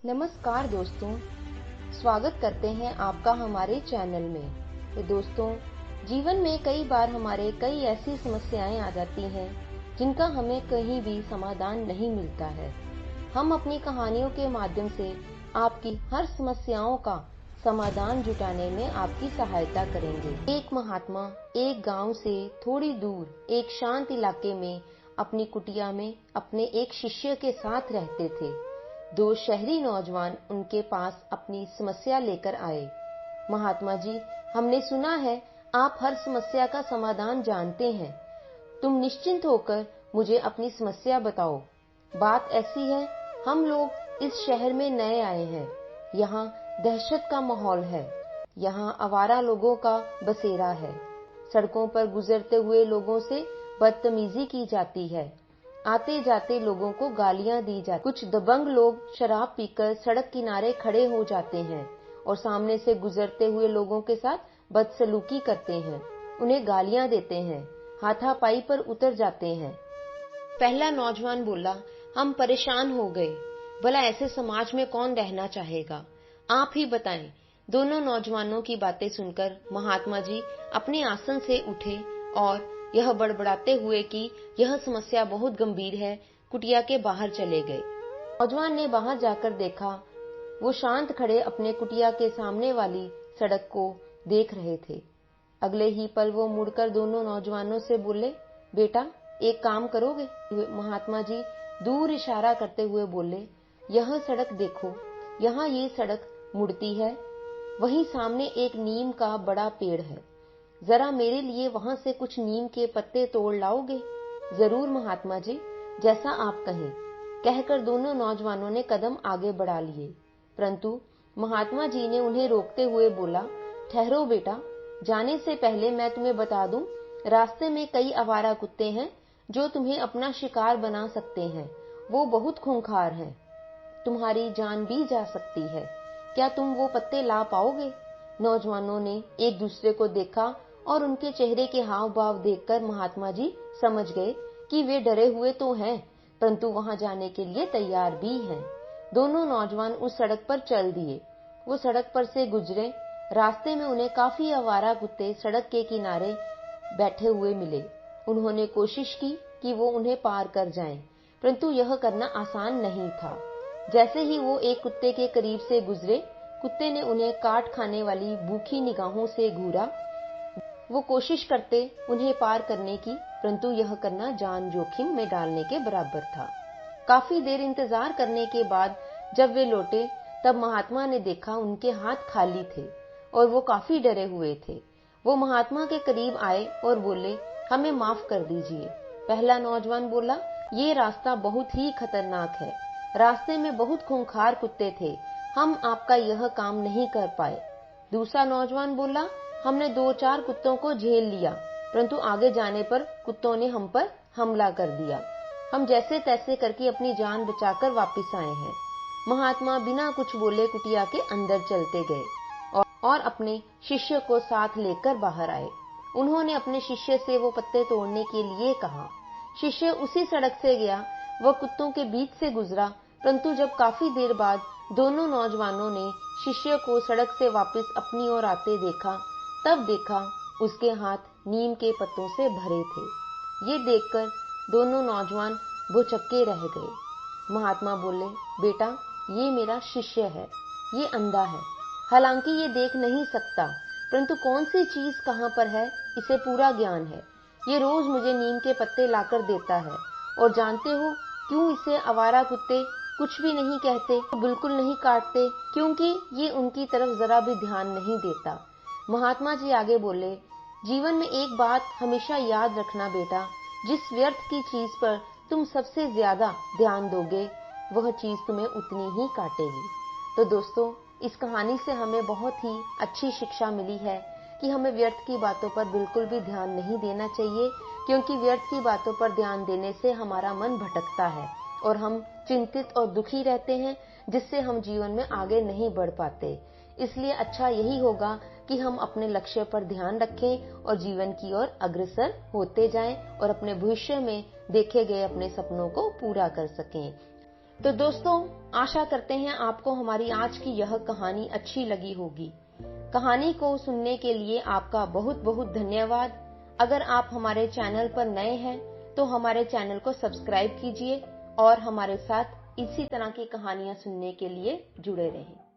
नमस्कार दोस्तों, स्वागत करते हैं आपका हमारे चैनल में। तो दोस्तों, जीवन में कई बार हमारे कई ऐसी समस्याएं आ जाती हैं जिनका हमें कहीं भी समाधान नहीं मिलता है। हम अपनी कहानियों के माध्यम से आपकी हर समस्याओं का समाधान जुटाने में आपकी सहायता करेंगे। एक महात्मा एक गांव से थोड़ी दूर एक शांत इलाके में अपनी कुटिया में अपने एक शिष्य के साथ रहते थे। दो शहरी नौजवान उनके पास अपनी समस्या लेकर आए। महात्मा जी, हमने सुना है आप हर समस्या का समाधान जानते हैं। तुम निश्चिंत होकर मुझे अपनी समस्या बताओ। बात ऐसी है, हम लोग इस शहर में नए आए हैं। यहाँ दहशत का माहौल है। यहाँ आवारा लोगों का बसेरा है। सड़कों पर गुजरते हुए लोगों से बदतमीजी की जाती है। आते जाते लोगों को गालियां दी जाती। कुछ दबंग लोग शराब पीकर सड़क किनारे खड़े हो जाते हैं और सामने से गुजरते हुए लोगों के साथ बदसलूकी करते हैं, उन्हें गालियां देते हैं, हाथापाई पर उतर जाते हैं। पहला नौजवान बोला, हम परेशान हो गए। भला ऐसे समाज में कौन रहना चाहेगा? आप ही बताएं। दोनों नौजवानों की बातें सुनकर महात्मा जी अपने आसन से उठे और यह बड़बड़ाते हुए कि यह समस्या बहुत गंभीर है, कुटिया के बाहर चले गए। नौजवान ने बाहर जाकर देखा, वो शांत खड़े अपने कुटिया के सामने वाली सड़क को देख रहे थे। अगले ही पल वो मुड़कर दोनों नौजवानों से बोले, बेटा एक काम करोगे? महात्मा जी दूर इशारा करते हुए बोले, यह सड़क देखो, यहाँ ये सड़क मुड़ती है, वहीं सामने एक नीम का बड़ा पेड़ है। जरा मेरे लिए वहां से कुछ नीम के पत्ते तोड़ लाओगे? जरूर महात्मा जी, जैसा आप कहें, कहकर दोनों नौजवानों ने कदम आगे बढ़ा लिए। परंतु महात्मा जी ने उन्हें रोकते हुए बोला, ठहरो बेटा, जाने से पहले मैं तुम्हें बता दूं, रास्ते में कई आवारा कुत्ते हैं जो तुम्हें अपना शिकार बना सकते हैं। वो बहुत खूंखार हैं, तुम्हारी जान भी जा सकती है। क्या तुम वो पत्ते ला पाओगे? नौजवानों ने एक दूसरे को देखा और उनके चेहरे के हाव भाव देखकर महात्मा जी समझ गए कि वे डरे हुए तो हैं, परंतु वहां जाने के लिए तैयार भी हैं। दोनों नौजवान उस सड़क पर चल दिए। वो सड़क पर से गुजरे। रास्ते में उन्हें काफी आवारा कुत्ते सड़क के किनारे बैठे हुए मिले। उन्होंने कोशिश की कि वो उन्हें पार कर जाएं, परंतु यह करना आसान नहीं था। जैसे ही वो एक कुत्ते के करीब से गुजरे, कुत्ते ने उन्हें काट खाने वाली भूखी निगाहों से घूरा। वो कोशिश करते उन्हें पार करने की, परंतु यह करना जान जोखिम में डालने के बराबर था। काफी देर इंतजार करने के बाद जब वे लौटे, तब महात्मा ने देखा उनके हाथ खाली थे और वो काफी डरे हुए थे। वो महात्मा के करीब आए और बोले, हमें माफ कर दीजिए। पहला नौजवान बोला, ये रास्ता बहुत ही खतरनाक है। रास्ते में बहुत खूंखार कुत्ते थे, हम आपका यह काम नहीं कर पाए। दूसरा नौजवान बोला, हमने 2-4 कुत्तों को झेल लिया, परंतु आगे जाने पर कुत्तों ने हम पर हमला कर दिया। हम जैसे तैसे करके अपनी जान बचाकर वापस आए हैं। महात्मा बिना कुछ बोले कुटिया के अंदर चलते गए और अपने शिष्य को साथ लेकर बाहर आए। उन्होंने अपने शिष्य से वो पत्ते तोड़ने के लिए कहा। शिष्य उसी सड़क से गया। वह कुत्तों के बीच से गुजरा, परंतु जब काफी देर बाद दोनों नौजवानों ने शिष्य को सड़क से वापस अपनी ओर आते देखा, तब देखा उसके हाथ नीम के पत्तों से भरे थे। ये देखकर दोनों नौजवान भौचक्के रह गए। महात्मा बोले, बेटा ये मेरा शिष्य है, ये अंधा है, हालांकि ये देख नहीं सकता, परंतु कौन सी चीज कहाँ पर है इसे पूरा ज्ञान है। ये रोज मुझे नीम के पत्ते लाकर देता है, और जानते हो क्यों इसे आवारा कुत्ते कुछ भी नहीं कहते, बिल्कुल नहीं काटते? क्योंकि ये उनकी तरफ जरा भी ध्यान नहीं देता। महात्मा जी आगे बोले, जीवन में एक बात हमेशा याद रखना बेटा, जिस व्यर्थ की चीज पर तुम सबसे ज्यादा ध्यान दोगे, वह चीज तुम्हें उतनी ही काटेगी। तो दोस्तों, इस कहानी से हमें बहुत ही अच्छी शिक्षा मिली है कि हमें व्यर्थ की बातों पर बिल्कुल भी ध्यान नहीं देना चाहिए, क्योंकि व्यर्थ की बातों पर ध्यान देने से हमारा मन भटकता है और हम चिंतित और दुखी रहते हैं, जिससे हम जीवन में आगे नहीं बढ़ पाते। इसलिए अच्छा यही होगा कि हम अपने लक्ष्य पर ध्यान रखें और जीवन की ओर अग्रसर होते जाएं और अपने भविष्य में देखे गए अपने सपनों को पूरा कर सकें। तो दोस्तों, आशा करते हैं आपको हमारी आज की यह कहानी अच्छी लगी होगी। कहानी को सुनने के लिए आपका बहुत बहुत धन्यवाद। अगर आप हमारे चैनल पर नए हैं तो हमारे चैनल को सब्सक्राइब कीजिए और हमारे साथ इसी तरह की कहानियां सुनने के लिए जुड़े रहें।